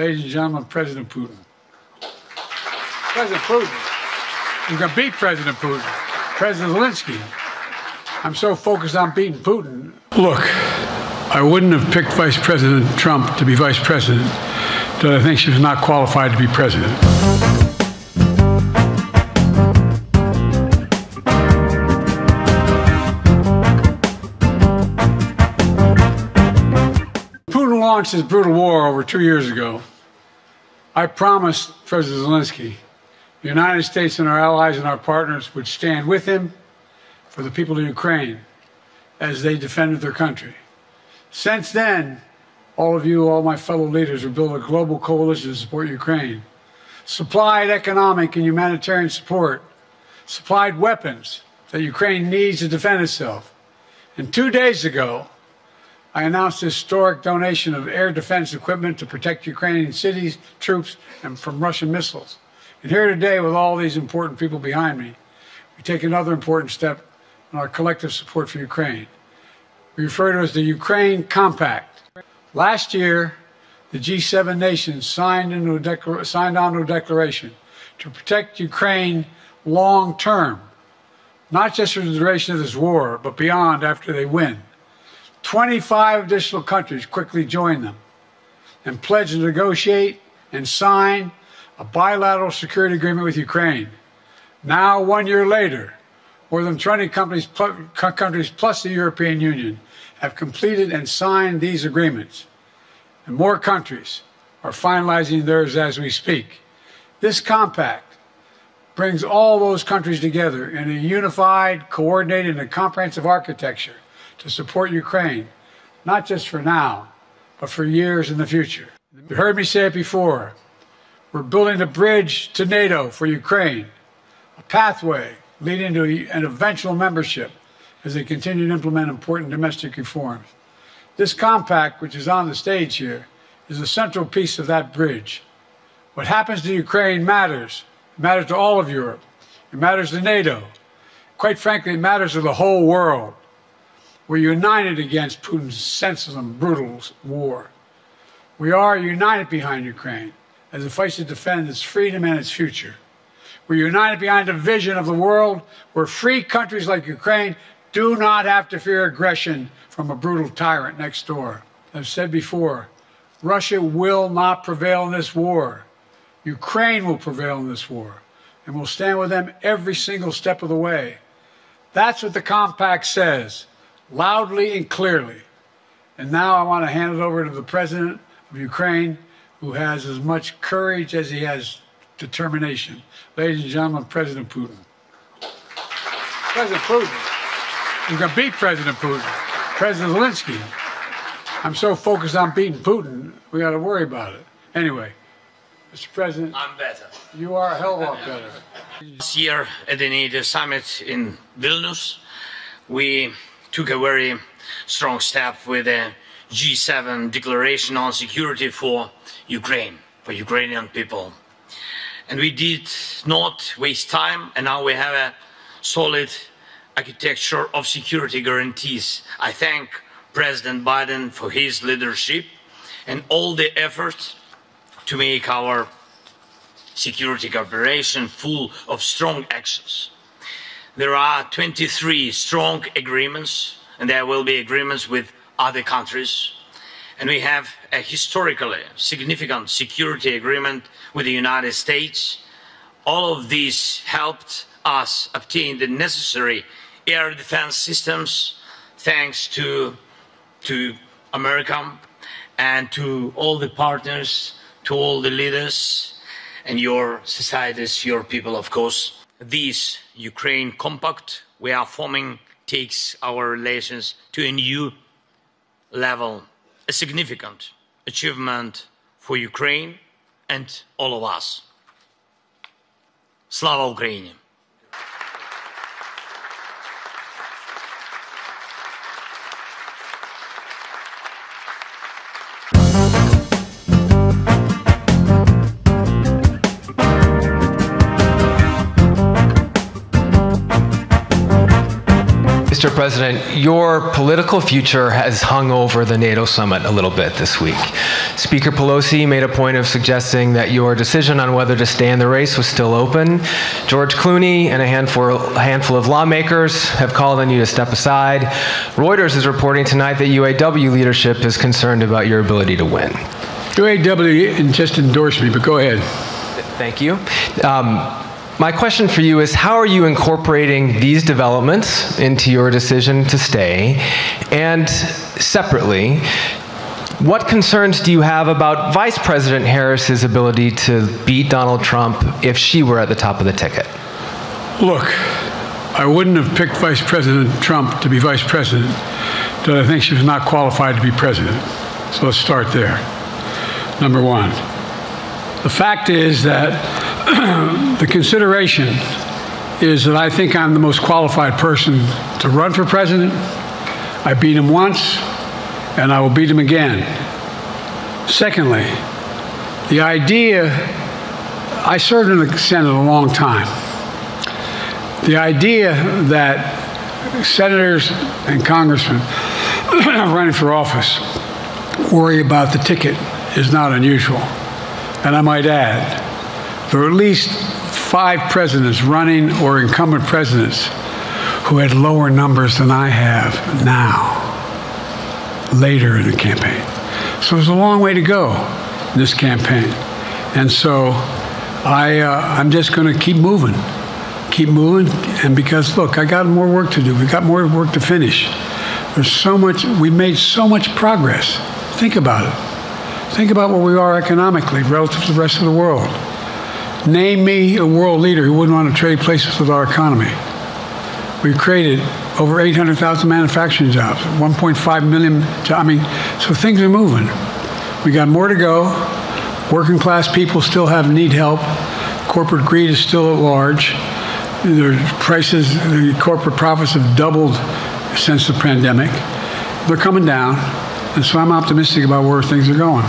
Ladies and gentlemen, President Putin. President Putin. You can beat President Putin. President Zelensky. I'm so focused on beating Putin. Look, I wouldn't have picked Vice President Trump to be Vice President, but I think she was not qualified to be President. Putin launched his brutal war over 2 years ago. I promised President Zelensky the United States and our allies and our partners would stand with him for the people of Ukraine as they defended their country. Since then, all of you, all my fellow leaders, have built a global coalition to support Ukraine, supplied economic and humanitarian support, supplied weapons that Ukraine needs to defend itself. And 2 days ago, I announced a historic donation of air defense equipment to protect Ukrainian cities, troops, and from Russian missiles. And here today, with all these important people behind me, we take another important step in our collective support for Ukraine. We refer to it as the Ukraine Compact. Last year, the G7 nations signed on to a declaration to protect Ukraine long term, not just for the duration of this war, but beyond after they win. 25 additional countries quickly joined them and pledged to negotiate and sign a bilateral security agreement with Ukraine. Now, 1 year later, more than 20 countries plus the European Union have completed and signed these agreements. And more countries are finalizing theirs as we speak. This compact brings all those countries together in a unified, coordinated, and comprehensive architecture to support Ukraine, not just for now, but for years in the future. You heard me say it before. We're building a bridge to NATO for Ukraine, a pathway leading to an eventual membership as they continue to implement important domestic reforms. This compact, which is on the stage here, is a central piece of that bridge. What happens to Ukraine matters. It matters to all of Europe. It matters to NATO. Quite frankly, it matters to the whole world. We're united against Putin's senseless and brutal war. We are united behind Ukraine as it fights to defend its freedom and its future. We're united behind a vision of the world where free countries like Ukraine do not have to fear aggression from a brutal tyrant next door. As I've said before, Russia will not prevail in this war. Ukraine will prevail in this war, and we'll stand with them every single step of the way. That's what the compact says, loudly and clearly. And now I want to hand it over to the President of Ukraine, who has as much courage as he has determination. Ladies and gentlemen, President Putin. President Putin. You can beat President Putin. President Zelensky. I'm so focused on beating Putin, we got to worry about it. Anyway, Mr. President. I'm better. You are a hell of a lot better. This year at the NATO summit in Vilnius, we took a very strong step with the G7 declaration on security for Ukraine, for Ukrainian people. And we did not waste time, and now we have a solid architecture of security guarantees. I thank President Biden for his leadership and all the efforts to make our security cooperation full of strong actions. There are 23 strong agreements, and there will be agreements with other countries. And we have a historically significant security agreement with the United States. All of these helped us obtain the necessary air defense systems, thanks to America and to all the partners, to all the leaders and your societies, your people, of course. This Ukraine Compact we are forming takes our relations to a new level, a significant achievement for Ukraine and all of us. Slava Ukraini! Mr. Mr. President, your political future has hung over the NATO summit a little bit this week. Speaker Pelosi made a point of suggesting that your decision on whether to stay in the race was still open. George Clooney and a handful of lawmakers have called on you to step aside. Reuters is reporting tonight that UAW leadership is concerned about your ability to win. UAW just endorsed me, but go ahead. Thank you. My question for you is, how are you incorporating these developments into your decision to stay? And separately, what concerns do you have about Vice President Harris's ability to beat Donald Trump if she were at the top of the ticket? Look, I wouldn't have picked Vice President Trump to be Vice President, but I think she was not qualified to be President. So let's start there. Number one. The fact is that the consideration is that I think I'm the most qualified person to run for president. I beat him once, and I will beat him again. Secondly, the idea, I served in the Senate a long time. The idea that senators and congressmen running for office worry about the ticket is not unusual. And I might add, there are at least 5 presidents running or incumbent presidents who had lower numbers than I have now, later in the campaign. So there's a long way to go in this campaign. And so I'm just going to keep moving. And because, look, I got more work to do. We've got more work to finish. There's so much, we made so much progress. Think about it. Think about where we are economically relative to the rest of the world. Name me a world leader who wouldn't want to trade places with our economy. We've created over 800,000 manufacturing jobs, 1.5 million jobs. I mean, so things are moving. We got more to go. Working class people still need help. Corporate greed is still at large. Their prices, the corporate profits have doubled since the pandemic. They're coming down. And so I'm optimistic about where things are going.